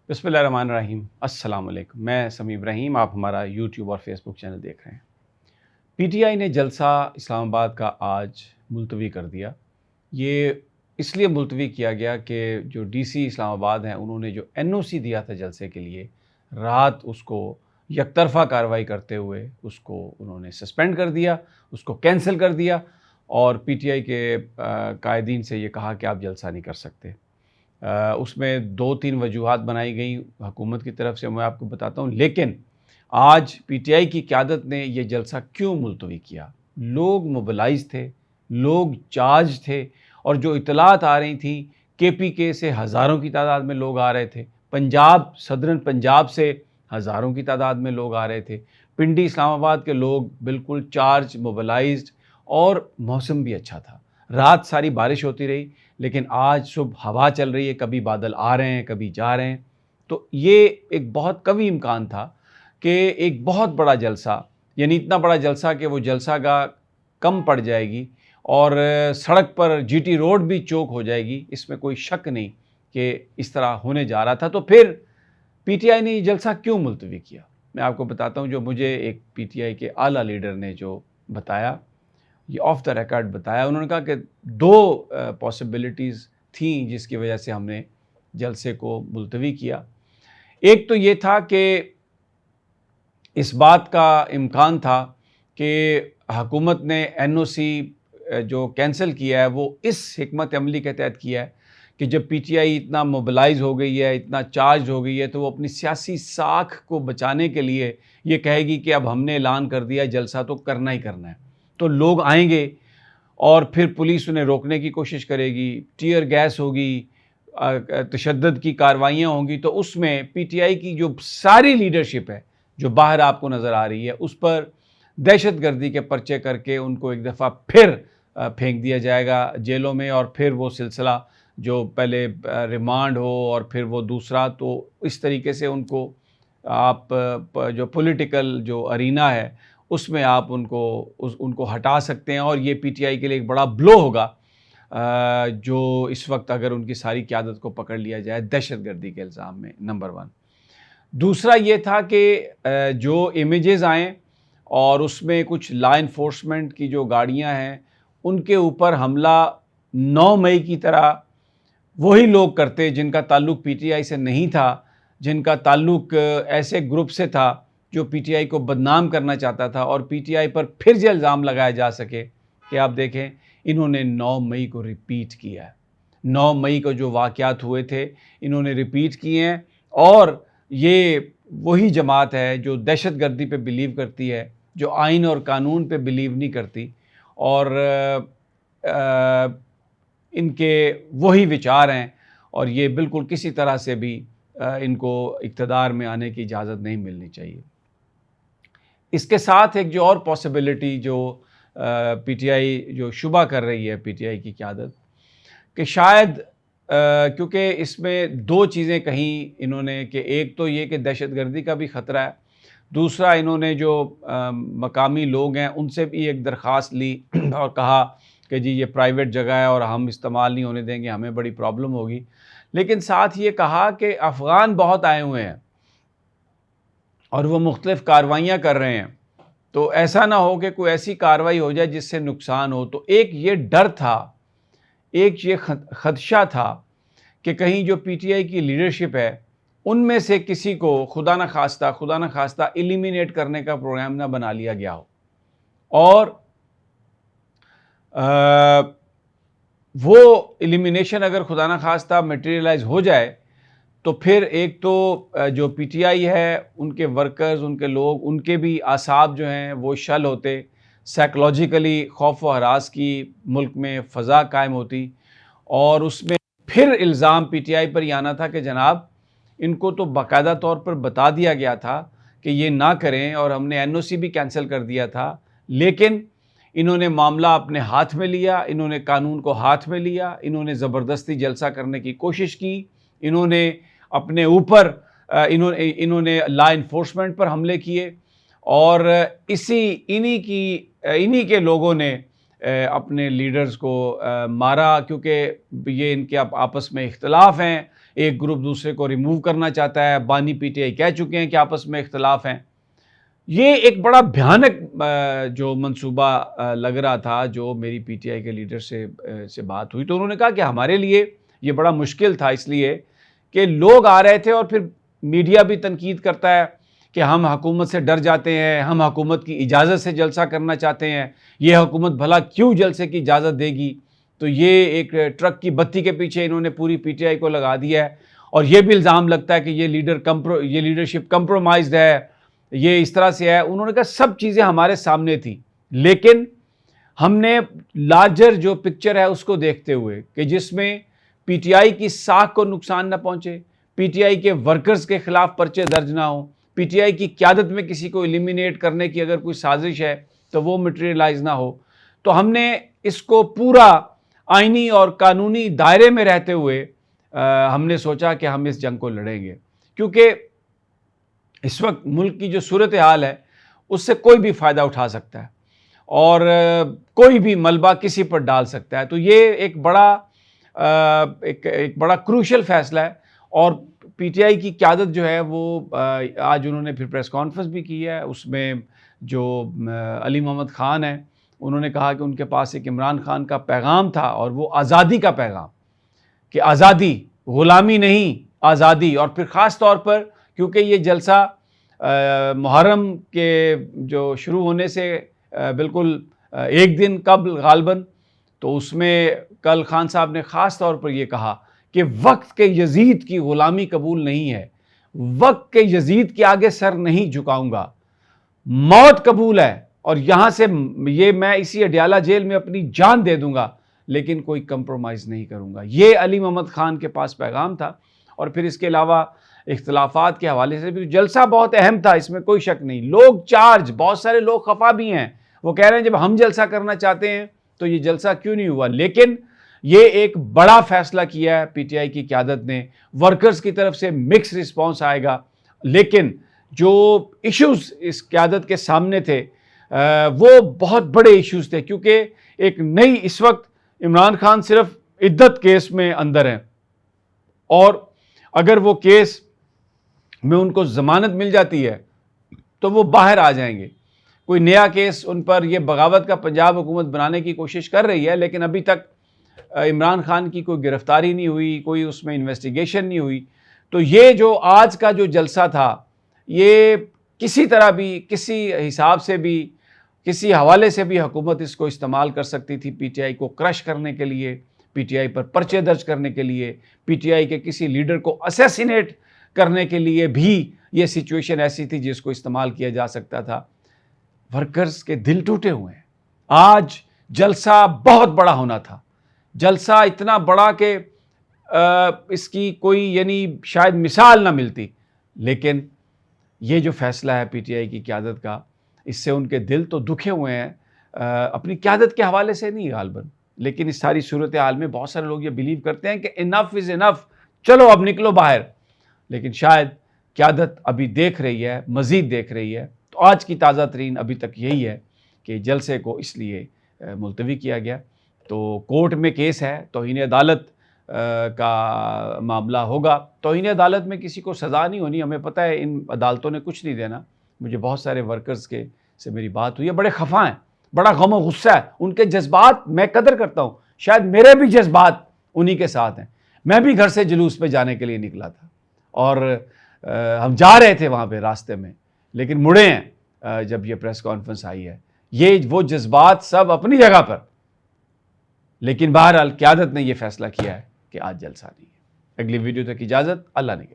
بسم اللہ الرحمن الرحیم۔ السلام علیکم، میں سمیع ابراہیم، آپ ہمارا یوٹیوب اور فیس بک چینل دیکھ رہے ہیں۔ پی ٹی آئی نے جلسہ اسلام آباد کا آج ملتوی کر دیا۔ یہ اس لیے ملتوی کیا گیا کہ جو ڈی سی اسلام آباد ہیں انہوں نے جو این او سی دیا تھا جلسے کے لیے، رات اس کو یک طرفہ کارروائی کرتے ہوئے اس کو انہوں نے سسپینڈ کر دیا، اس کو کینسل کر دیا اور پی ٹی آئی کے قائدین سے یہ کہا کہ آپ جلسہ نہیں کر سکتے۔ اس میں 2-3 وجوہات بنائی گئیں حکومت کی طرف سے، میں آپ کو بتاتا ہوں۔ لیکن آج پی ٹی آئی کی قیادت نے یہ جلسہ کیوں ملتوی کیا؟ لوگ موبلائز تھے، لوگ چارج تھے، اور جو اطلاعات آ رہی تھیں کے پی کے سے ہزاروں کی تعداد میں لوگ آ رہے تھے، صدرن پنجاب سے ہزاروں کی تعداد میں لوگ آ رہے تھے، پنڈی اسلام آباد کے لوگ بالکل چارج، موبلائزڈ، اور موسم بھی اچھا تھا۔ رات ساری بارش ہوتی رہی، لیکن آج صبح ہوا چل رہی ہے، کبھی بادل آ رہے ہیں کبھی جا رہے ہیں۔ تو یہ ایک بہت قوی امکان تھا کہ ایک بہت بڑا جلسہ، یعنی اتنا بڑا جلسہ کہ وہ جلسہ گاہ کم پڑ جائے گی اور سڑک پر جی ٹی روڈ بھی چوک ہو جائے گی، اس میں کوئی شک نہیں کہ اس طرح ہونے جا رہا تھا۔ تو پھر پی ٹی آئی نے یہ جلسہ کیوں ملتوی کیا؟ میں آپ کو بتاتا ہوں۔ جو مجھے ایک پی ٹی آئی کے اعلیٰ لیڈر نے جو بتایا، یہ آف دا ریکارڈ بتایا، انہوں نے کہا کہ 2 پاسبلٹیز تھیں جس کی وجہ سے ہم نے جلسے کو ملتوی کیا۔ ایک تو یہ تھا کہ اس بات کا امکان تھا کہ حکومت نے این او سی جو کینسل کیا ہے وہ اس حکمت عملی کے تحت کیا ہے کہ جب پی ٹی آئی اتنا موبلائز ہو گئی ہے، اتنا چارج ہو گئی ہے، تو وہ اپنی سیاسی ساکھ کو بچانے کے لیے یہ کہے گی کہ اب ہم نے اعلان کر دیا جلسہ تو کرنا ہی کرنا ہے۔ تو لوگ آئیں گے اور پھر پولیس انہیں روکنے کی کوشش کرے گی، ٹیئر گیس ہوگی، تشدد کی کارروائیاں ہوں گی۔ تو اس میں پی ٹی آئی کی جو ساری لیڈرشپ ہے جو باہر آپ کو نظر آ رہی ہے، اس پر دہشت گردی کے پرچے کر کے ان کو ایک دفعہ پھر پھینک دیا جائے گا جیلوں میں، اور پھر وہ سلسلہ جو پہلے ریمانڈ ہو اور پھر وہ دوسرا، تو اس طریقے سے ان کو آپ جو پولیٹیکل جو ارینا ہے اس میں آپ ان کو ہٹا سکتے ہیں، اور یہ پی ٹی آئی کے لیے ایک بڑا بلو ہوگا جو اس وقت اگر ان کی ساری قیادت کو پکڑ لیا جائے دہشت گردی کے الزام میں، نمبر 1۔ دوسرا یہ تھا کہ جو امیجز آئیں اور اس میں کچھ لا انفورسمنٹ کی جو گاڑیاں ہیں ان کے اوپر حملہ 9 مئی کی طرح وہی لوگ کرتے جن کا تعلق پی ٹی آئی سے نہیں تھا، جن کا تعلق ایسے گروپ سے تھا جو پی ٹی آئی کو بدنام کرنا چاہتا تھا، اور پی ٹی آئی پر پھر جو الزام لگایا جا سکے کہ آپ دیکھیں انہوں نے 9 مئی کو ریپیٹ کیا ہے۔ 9 مئی کو جو واقعات ہوئے تھے انہوں نے ریپیٹ کیے ہیں، اور یہ وہی جماعت ہے جو دہشت گردی پہ بلیو کرتی ہے، جو آئین اور قانون پہ بلیو نہیں کرتی، اور ان کے وہی وچار ہیں، اور یہ بالکل کسی طرح سے بھی ان کو اقتدار میں آنے کی اجازت نہیں ملنی چاہیے۔ اس کے ساتھ ایک جو اور پاسبلٹی جو پی ٹی آئی جو شبہ کر رہی ہے پی ٹی آئی کی قیادت، کہ شاید کیونکہ اس میں 2 چیزیں کہیں انہوں نے، کہ ایک تو یہ کہ دہشت گردی کا بھی خطرہ ہے، دوسرا انہوں نے جو مقامی لوگ ہیں ان سے بھی ایک درخواست لی اور کہا کہ جی یہ پرائیویٹ جگہ ہے اور ہم استعمال نہیں ہونے دیں گے، ہمیں بڑی پرابلم ہوگی۔ لیکن ساتھ یہ کہا کہ افغان بہت آئے ہوئے ہیں اور وہ مختلف کارروائیاں کر رہے ہیں، تو ایسا نہ ہو کہ کوئی ایسی کارروائی ہو جائے جس سے نقصان ہو۔ تو ایک یہ ڈر تھا، ایک یہ خدشہ تھا کہ کہیں جو پی ٹی آئی کی لیڈرشپ ہے ان میں سے کسی کو خدا نہ خواستہ ایلیمینیٹ کرنے کا پروگرام نہ بنا لیا گیا ہو، اور وہ ایلیمینیشن اگر خدا نہ خواستہ میٹیریلائز ہو جائے تو پھر ایک تو جو پی ٹی آئی ہے ان کے ورکرز، ان کے لوگ، ان کے بھی اعصاب جو ہیں وہ شل ہوتے، سائیکلوجیکلی خوف و ہراس کی ملک میں فضا قائم ہوتی، اور اس میں پھر الزام پی ٹی آئی پر یہ آنا تھا کہ جناب ان کو تو باقاعدہ طور پر بتا دیا گیا تھا کہ یہ نہ کریں، اور ہم نے این او سی بھی کینسل کر دیا تھا، لیکن انہوں نے معاملہ اپنے ہاتھ میں لیا، انہوں نے قانون کو ہاتھ میں لیا، انہوں نے زبردستی جلسہ کرنے کی کوشش کی، انہوں نے اپنے اوپر انہوں نے لا انفورسمنٹ پر حملے کیے، اور انہی کے لوگوں نے اپنے لیڈرز کو مارا، کیونکہ یہ ان کے آپس میں اختلاف ہیں، ایک گروپ دوسرے کو ریموو کرنا چاہتا ہے، بانی پی ٹی آئی کہہ چکے ہیں کہ آپس میں اختلاف ہیں۔ یہ ایک بڑا بھیانک جو منصوبہ لگ رہا تھا، جو میری پی ٹی آئی کے لیڈر سے بات ہوئی تو انہوں نے کہا کہ ہمارے لیے یہ بڑا مشکل تھا، اس لیے کہ لوگ آ رہے تھے اور پھر میڈیا بھی تنقید کرتا ہے کہ ہم حکومت سے ڈر جاتے ہیں، ہم حکومت کی اجازت سے جلسہ کرنا چاہتے ہیں، یہ حکومت بھلا کیوں جلسے کی اجازت دے گی؟ تو یہ ایک ٹرک کی بتی کے پیچھے انہوں نے پوری پی ٹی آئی کو لگا دیا ہے، اور یہ بھی الزام لگتا ہے کہ یہ لیڈرشپ کمپرومائزڈ ہے، یہ اس طرح سے ہے۔ انہوں نے کہا سب چیزیں ہمارے سامنے تھیں، لیکن ہم نے لارجر جو پکچر ہے اس کو دیکھتے ہوئے کہ جس میں پی ٹی آئی کی ساکھ کو نقصان نہ پہنچے، پی ٹی آئی کے ورکرز کے خلاف پرچے درج نہ ہوں، پی ٹی آئی کی قیادت میں کسی کو ایلیمینیٹ کرنے کی اگر کوئی سازش ہے تو وہ مٹیریلائز نہ ہو، تو ہم نے اس کو پورا آئینی اور قانونی دائرے میں رہتے ہوئے ہم نے سوچا کہ ہم اس جنگ کو لڑیں گے، کیونکہ اس وقت ملک کی جو صورتحال ہے اس سے کوئی بھی فائدہ اٹھا سکتا ہے اور کوئی بھی ملبہ کسی پر ڈال سکتا ہے۔ تو یہ ایک بڑا کروشل فیصلہ ہے، اور پی ٹی آئی کی قیادت جو ہے وہ آج انہوں نے پھر پریس کانفرنس بھی کی ہے، اس میں جو علی محمد خان ہیں انہوں نے کہا کہ ان کے پاس ایک عمران خان کا پیغام تھا، اور وہ آزادی کا پیغام، کہ آزادی، غلامی نہیں، آزادی۔ اور پھر خاص طور پر کیونکہ یہ جلسہ محرم کے جو شروع ہونے سے بالکل ایک دن قبل غالباً، تو اس میں کل خان صاحب نے خاص طور پر یہ کہا کہ وقت کے یزید کی غلامی قبول نہیں ہے، وقت کے یزید کے آگے سر نہیں جھکاؤں گا، موت قبول ہے، اور یہاں سے یہ میں اسی اڈیالہ جیل میں اپنی جان دے دوں گا، لیکن کوئی کمپرومائز نہیں کروں گا۔ یہ علی محمد خان کے پاس پیغام تھا۔ اور پھر اس کے علاوہ اختلافات کے حوالے سے بھی جلسہ بہت اہم تھا، اس میں کوئی شک نہیں۔ لوگ چارج، بہت سارے لوگ خفا بھی ہیں، وہ کہہ رہے ہیں جب ہم جلسہ کرنا چاہتے ہیں تو یہ جلسہ کیوں نہیں ہوا؟ لیکن یہ ایک بڑا فیصلہ کیا ہے پی ٹی آئی کی قیادت نے، ورکرز کی طرف سے مکس رسپانس آئے گا، لیکن جو ایشوز اس قیادت کے سامنے تھے وہ بہت بڑے ایشوز تھے، کیونکہ ایک نئی اس وقت عمران خان صرف عدت کیس میں اندر ہیں، اور اگر وہ کیس میں ان کو ضمانت مل جاتی ہے تو وہ باہر آ جائیں گے۔ کوئی نیا کیس ان پر، یہ بغاوت کا پنجاب حکومت بنانے کی کوشش کر رہی ہے، لیکن ابھی تک عمران خان کی کوئی گرفتاری نہیں ہوئی، کوئی اس میں انویسٹیگیشن نہیں ہوئی۔ تو یہ جو آج کا جو جلسہ تھا، یہ کسی طرح بھی، کسی حساب سے بھی، کسی حوالے سے بھی حکومت اس کو استعمال کر سکتی تھی پی ٹی آئی کو کرش کرنے کے لیے، پی ٹی آئی پر پرچے درج کرنے کے لیے، پی ٹی آئی کے کسی لیڈر کو اسیسینیٹ کرنے کے لیے بھی یہ سچویشن ایسی تھی جس کو استعمال کیا جا سکتا تھا۔ ورکرز کے دل ٹوٹے ہوئے ہیں۔ آج جلسہ بہت بڑا ہونا تھا، جلسہ اتنا بڑا کہ اس کی کوئی یعنی شاید مثال نہ ملتی، لیکن یہ جو فیصلہ ہے پی ٹی آئی کی قیادت کا، اس سے ان کے دل تو دکھے ہوئے ہیں، اپنی قیادت کے حوالے سے نہیں غالباً، لیکن اس ساری صورتحال میں بہت سارے لوگ یہ بلیو کرتے ہیں کہ انف از انف، چلو اب نکلو باہر، لیکن شاید قیادت ابھی دیکھ رہی ہے، مزید دیکھ رہی ہے۔ تو آج کی تازہ ترین ابھی تک یہی ہے کہ جلسے کو اس لیے ملتوی کیا گیا۔ تو کورٹ میں کیس ہے، توہین عدالت کا معاملہ ہوگا۔ توہین عدالت میں کسی کو سزا نہیں ہونی، ہمیں پتہ ہے ان عدالتوں نے کچھ نہیں دینا۔ مجھے بہت سارے ورکرز سے میری بات ہوئی ہے، بڑے خفا ہیں، بڑا غم و غصہ ہے، ان کے جذبات میں قدر کرتا ہوں، شاید میرے بھی جذبات انہی کے ساتھ ہیں۔ میں بھی گھر سے جلوس پہ جانے کے لیے نکلا تھا، اور ہم جا رہے تھے وہاں پہ راستے میں، لیکن مڑے ہیں جب یہ پریس کانفرنس آئی ہے۔ یہ وہ جذبات سب اپنی جگہ پر، لیکن بہرحال قیادت نے یہ فیصلہ کیا ہے کہ آج جلسہ نہیں ہے۔ اگلی ویڈیو تک اجازت، اللہ نے